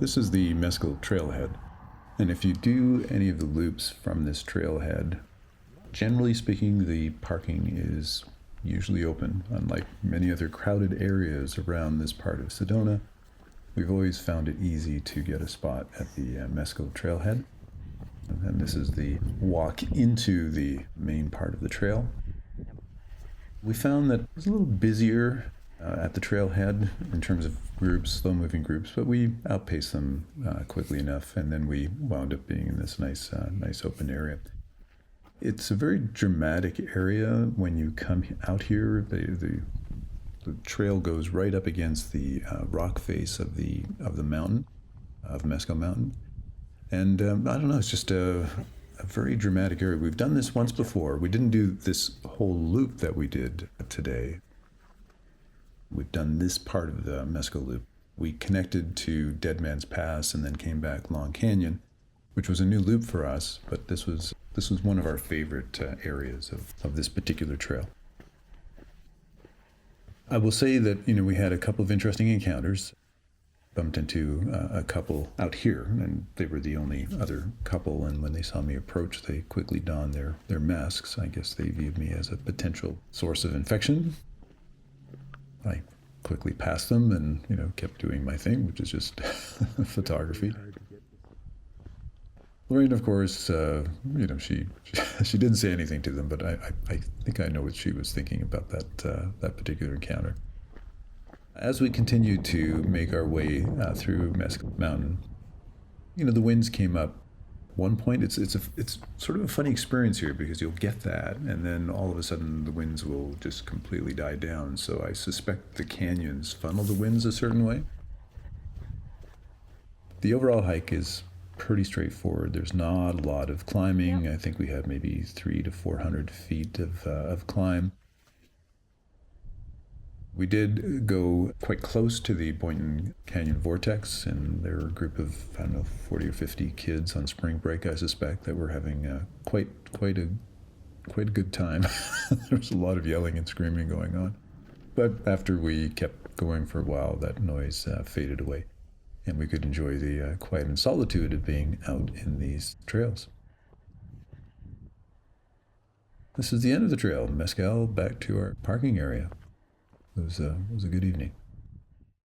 This is the Mescal trailhead. And if you do any of the loops from this trailhead, generally speaking, the parking is usually open. Unlike many other crowded areas around this part of Sedona, we've always found it easy to get a spot at the Mescal trailhead. And this is the walk into the main part of the trail. We found that it was a little busier at the trailhead in terms of groups, slow-moving groups, but we outpaced them quickly enough, and then we wound up being in this nice open area. It's a very dramatic area when you come out here. The trail goes right up against the rock face of the mountain, of Mescal Mountain, and I don't know. It's just a very dramatic area. We've done this once before. We didn't do this whole loop that we did today. We've done this part of the Mescal Loop. We connected to Dead Man's Pass and then came back Long Canyon, which was a new loop for us, but this was one of our favorite areas of this particular trail. I will say that, we had a couple of interesting encounters. Bumped into a couple out here, and they were the only other couple, and when they saw me approach, they quickly donned their masks. I guess they viewed me as a potential source of infection. I quickly passed them and, kept doing my thing, which is just photography. Lorraine, of course, she didn't say anything to them, but I think I know what she was thinking about that particular encounter. As we continued to make our way through Mescal Mountain, the winds came up. One point, it's sort of a funny experience here because you'll get that, and then all of a sudden the winds will just completely die down. So I suspect the canyons funnel the winds a certain way. The overall hike is pretty straightforward. There's not a lot of climbing. I think we had maybe 300 to 400 feet of climb. We did go quite close to the Boynton Canyon Vortex, and there were a group of, 40 or 50 kids on spring break, I suspect, that were having quite a good time. There was a lot of yelling and screaming going on. But after we kept going for a while, that noise faded away, and we could enjoy the quiet and solitude of being out in these trails. This is the end of the trail. Mescal back to our parking area. It was a good evening.